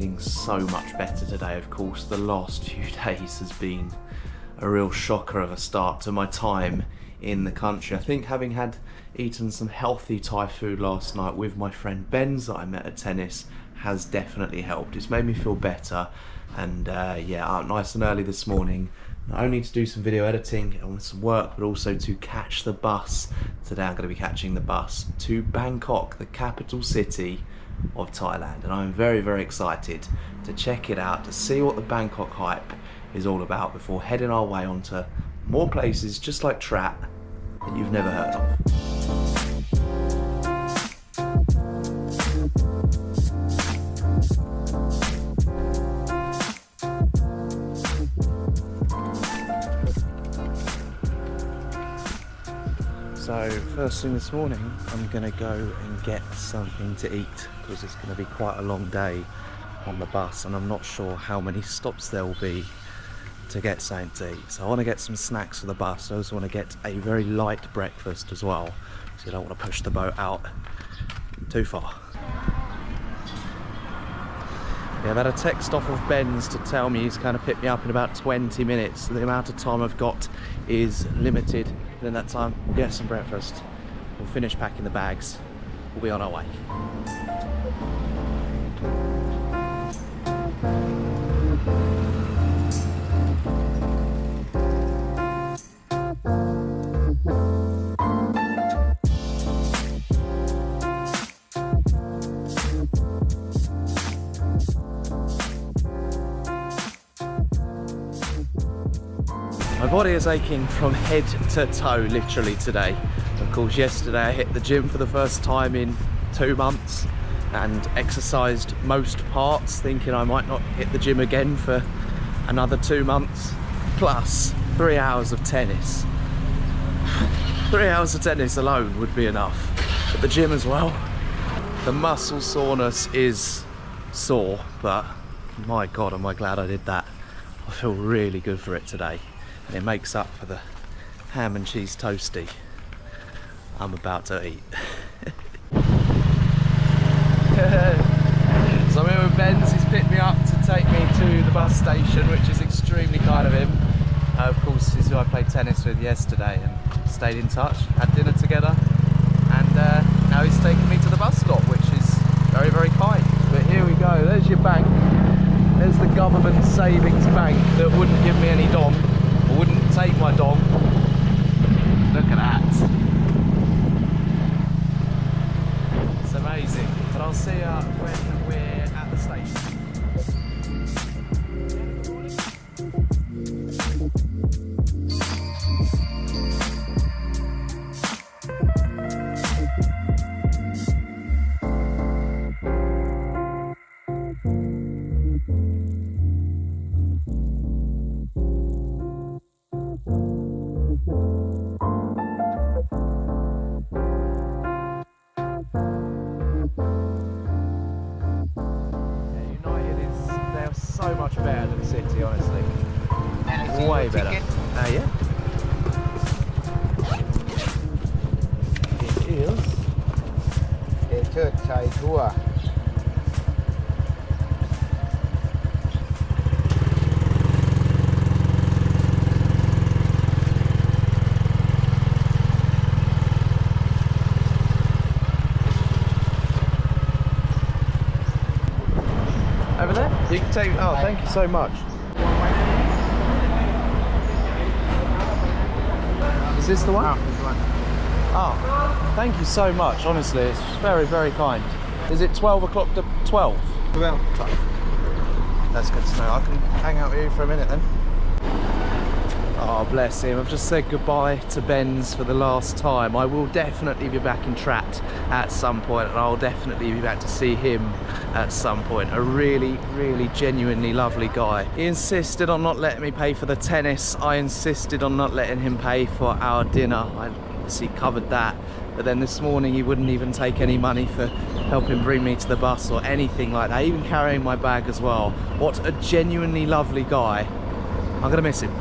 feeling so much better today. Of course, the last few days has been a real shocker of a start to my time in the country. I think having eaten some healthy Thai food last night with my friend Benz that I met at tennis has definitely helped. It's made me feel better, and yeah, out nice and early this morning, not only to do some video editing and some work, but also to catch the bus. Today I'm going to be catching the bus to Bangkok, the capital city of Thailand, and I'm very, very excited to check it out, to see what the Bangkok hype is all about before heading our way onto more places just like Trat that you've never heard of. So first thing this morning, I'm gonna go and get something to eat because it's gonna be quite a long day on the bus, and I'm not sure how many stops there will be to get something to eat. So I want to get some snacks for the bus. I also want to get a very light breakfast as well, so you don't want to push the boat out too far. Yeah, I've had a text off of Ben's to tell me he's kind of picked me up in about 20 minutes. The amount of time I've got is limited. And in that time, we'll get some breakfast. We'll finish packing the bags. We'll be on our way. My body is aching from head to toe literally today. Of course, yesterday I hit the gym for the first time in 2 months and exercised most parts, thinking I might not hit the gym again for another 2 months, plus 3 hours of tennis. 3 hours of tennis alone would be enough. At the gym as well. The muscle soreness is sore, but my God, am I glad I did that. I feel really good for it today. And it makes up for the ham and cheese toasty I'm about to eat. So I'm here with Ben's. He's picked me up to take me to the bus station, which is extremely kind of him. Of course, he's who I played tennis with yesterday and stayed in touch, had dinner together, and now he's taking me to the bus stop, which is very, very kind. But here we go, there's your bank. There's the government savings bank that wouldn't give me any dong. Wouldn't take my dog. Look at that. It's amazing. But I'll see you when we're at the station. So much better than City, honestly. Way better. Yeah. It is. Chai tour. Over there? You can take. Oh, thank you so much. Is this the one? Oh, this one. Oh, thank you so much. Honestly, it's very, very kind. Is it 12 o'clock to 12? 12. That's good to know. I can hang out with you for a minute then. Oh, bless him. I've just said goodbye to Ben's for the last time. I will definitely be back in Trat at some point, and I'll definitely be back to see him at some point. A really, really genuinely lovely guy. He insisted on not letting me pay for the tennis. I insisted on not letting him pay for our dinner. I obviously covered that. But then this morning he wouldn't even take any money for helping bring me to the bus or anything like that, even carrying my bag as well. What a genuinely lovely guy. I'm gonna miss him.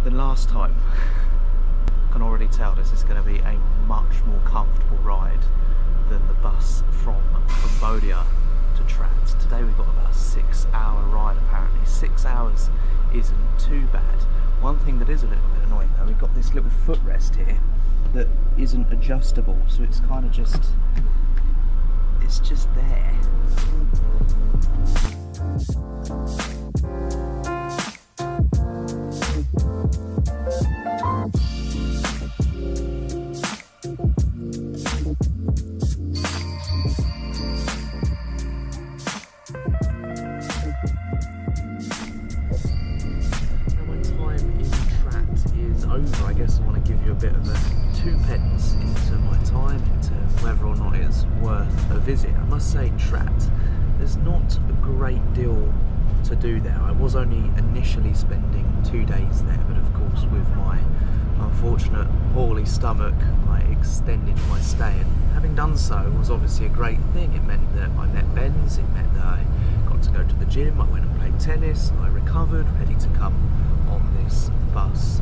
than last time. I can already tell this is going to be a much more comfortable ride than the bus from Cambodia to Trat. Today we've got about a 6-hour ride apparently. 6 hours isn't too bad. One thing that is a little bit annoying though, we've got this little footrest here that isn't adjustable, so it's kind of just, it's just there. Over. I guess I want to give you a bit of a 2p into my time, into whether or not it's worth a visit. I must say in Trat, there's not a great deal to do there. I was only initially spending 2 days there, but of course with my unfortunate poorly stomach, I extended my stay, and having done so was obviously a great thing. It meant that I met Benz, it meant that I got to go to the gym, I went and played tennis, I recovered, ready to come on this bus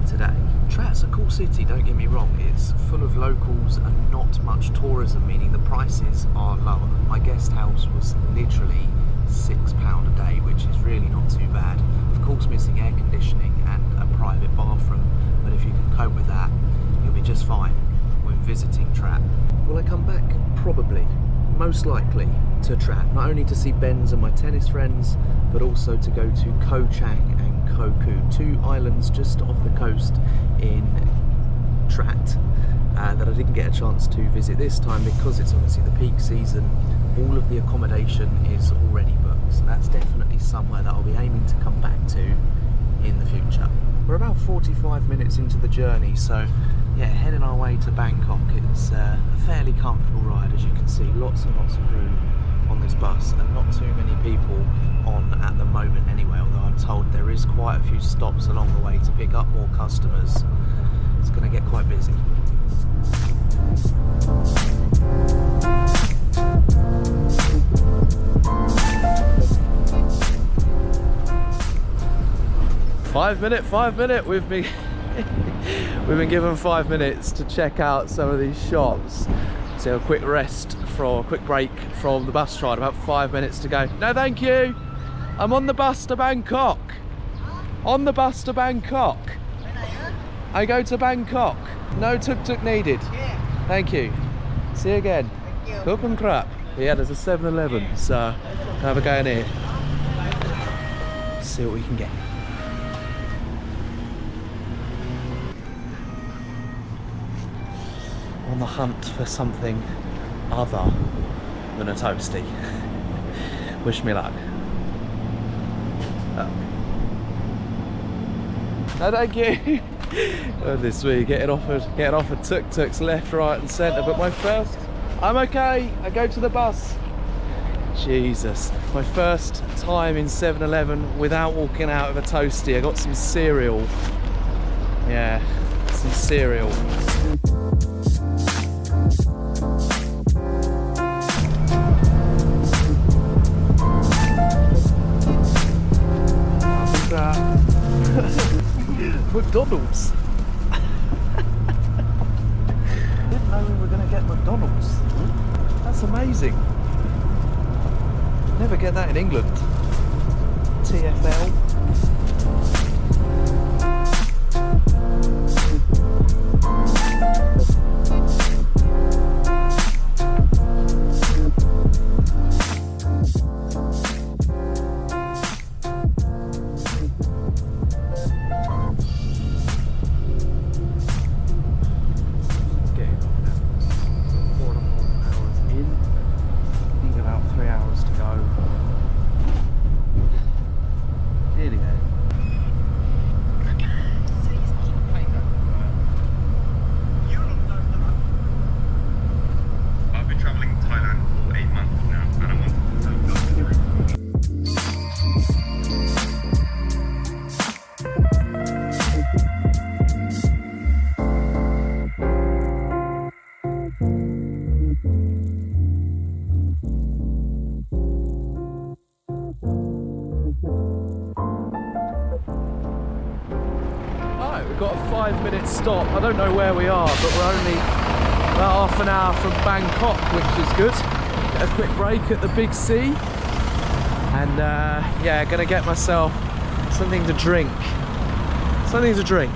today. Trat's a cool city, don't get me wrong. It's full of locals and not much tourism, meaning the prices are lower. My guest house was literally £6 a day, which is really not too bad. Of course missing air conditioning and a private bathroom, but if you can cope with that, you'll be just fine when visiting Trat. Will I come back? Probably. Most likely to Trat, not only to see Ben's and my tennis friends, but also to go to Koh Chang and Koh Koo, 2 islands just off the coast in Trat that I didn't get a chance to visit this time because it's obviously the peak season. All of the accommodation is already booked, so that's definitely somewhere that I'll be aiming to come back to in the future. We're about 45 minutes into the journey, so yeah, heading our way to Bangkok. It's a fairly comfortable ride, as you can see, lots and lots of room on this bus and not too many people on at the moment anyway, although I'm told there is quite a few stops along the way to pick up more customers. It's going to get quite busy. Five minute, we've been given 5 minutes to check out some of these shops. So a quick break from the bus ride, about 5 minutes to go. No thank you, I'm on the bus to Bangkok. On the bus to Bangkok. I go to Bangkok. No tuk-tuk needed. Thank you. See you again. Hook and crap. Yeah, there's a 7-Eleven, so have a go in here. See what we can get. On the hunt for something other than a toasty. Wish me luck. Oh. No thank you. Oh, this week getting offered tuk-tuks left, right and centre, but my first, I'm okay, I go to the bus. Jesus, my first time in 7-Eleven without walking out of a toasty. I got some cereal. Yeah, some cereal. McDonald's. Didn't know we were going to get McDonald's. That's amazing. Never get that in England. TFL. Nearly there. we've got a 5-minute stop. I don't know where we are, but we're only about half an hour from Bangkok, which is good. Get a quick break at the big sea. And yeah, gonna get myself something to drink. Something to drink.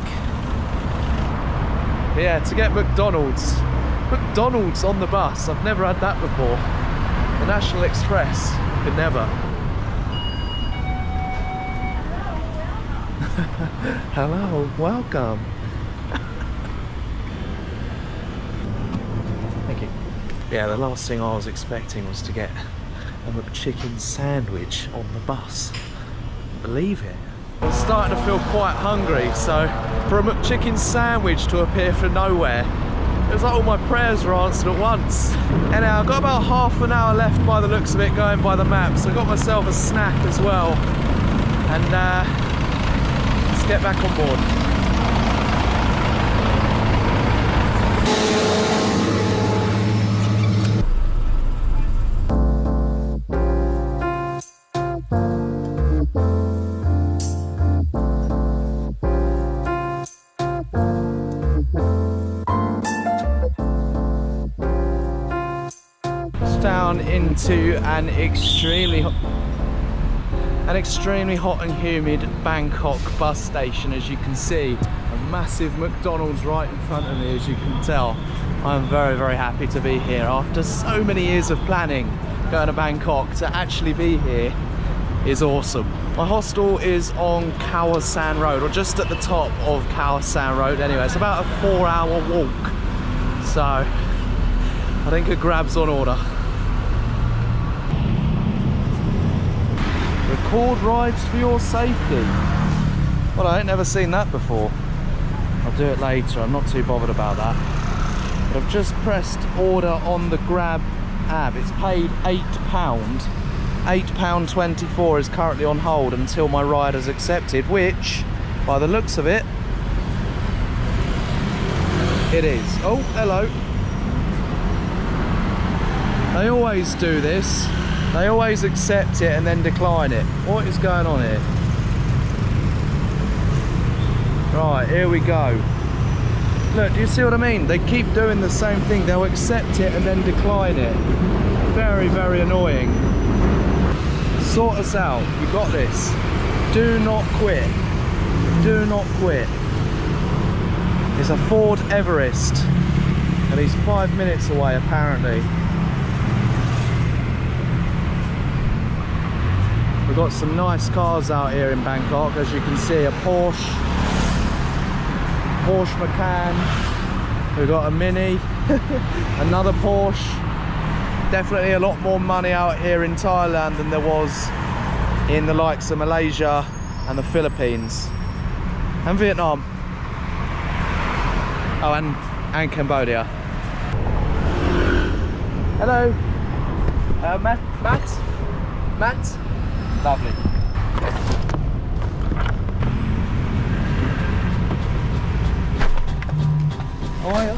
But yeah, to get McDonald's on the bus. I've never had that before. The National Express, could never. Hello, welcome. Thank you. Yeah, the last thing I was expecting was to get a McChicken sandwich on the bus. Believe it. I was starting to feel quite hungry, so for a McChicken sandwich to appear from nowhere, it was like all my prayers were answered at once. Anyhow, I've got about half an hour left by the looks of it, going by the map, so I got myself a snack as well. And let's get back on board. Down into an extremely hot and humid Bangkok bus station. As you can see, a massive McDonald's right in front of me, as you can tell. I'm very, very happy to be here after so many years of planning going to Bangkok. To actually be here is awesome. My hostel is on Khao San Road, or just at the top of Khao San Road. Anyway, it's about a 4-hour walk, so I think a grab's on order. Record rides for your safety. Well, I ain't never seen that before. I'll do it later, I'm not too bothered about that. But I've just pressed order on the Grab app. It's paid £8. £8.24 is currently on hold until my ride is accepted, which, by the looks of it, it is. Oh, hello. They always do this. They always accept it and then decline it. What is going on here? Right, here we go. Look, do you see what I mean? They keep doing the same thing. They'll accept it and then decline it. Very, very annoying. Sort us out. You got this. Do not quit. Do not quit. It's a Ford Everest, and he's 5 minutes away apparently. We've got some nice cars out here in Bangkok, as you can see. A Porsche Macan. We've got a Mini, another Porsche. Definitely a lot more money out here in Thailand than there was in the likes of Malaysia and the Philippines and Vietnam. Oh, and Cambodia. Hello, Matt. Lovely. How are you?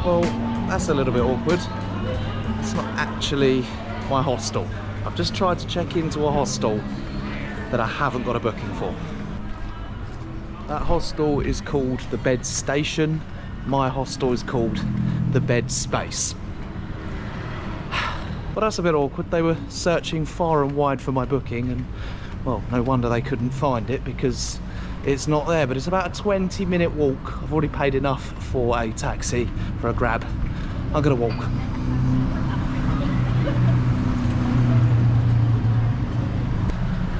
Well, that's a little bit awkward. It's not actually my hostel. I've just tried to check into a hostel that I haven't got a booking for. That hostel is called the Bed Station. My hostel is called the Bed Space. Well, that's a bit awkward. They were searching far and wide for my booking, and well, no wonder they couldn't find it, because it's not there. But it's about a 20-minute walk. I've already paid enough for a taxi, for a Grab. I'm gonna walk.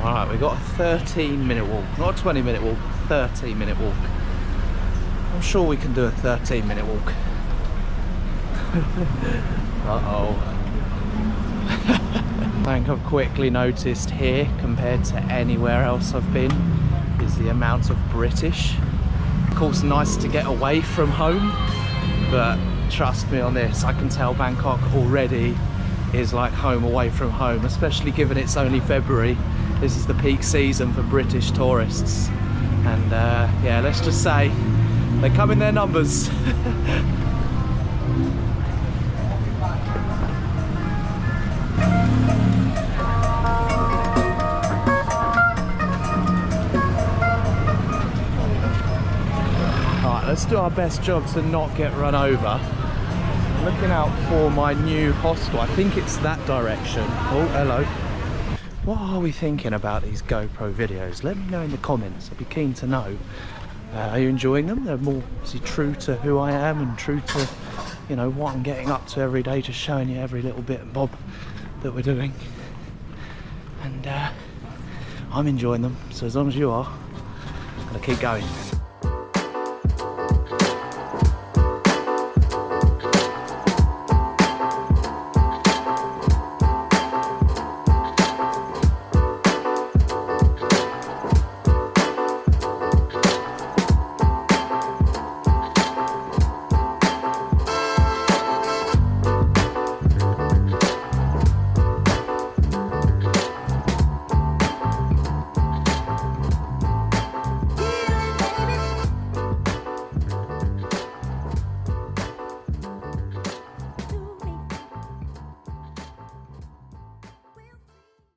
Alright, we've got a 13-minute walk, not a 20-minute walk, 13-minute walk. I'm sure we can do a 13-minute walk. Uh-oh. I think I've quickly noticed here, compared to anywhere else I've been, is the amount of British. Of course, nice to get away from home, but trust me on this, I can tell Bangkok already is like home away from home, especially given it's only February. This is the peak season for British tourists, And yeah, let's just say they come in their numbers. Let's do our best job to not get run over. I'm looking out for my new hostel. I think it's that direction. Oh, hello. What are we thinking about these GoPro videos? Let me know in the comments. I'd be keen to know. Are you enjoying them? They're more true to who I am and true to, you know, what I'm getting up to every day, just showing you every little bit and bob that we're doing. And I'm enjoying them. So as long as you are, I'm gonna keep going.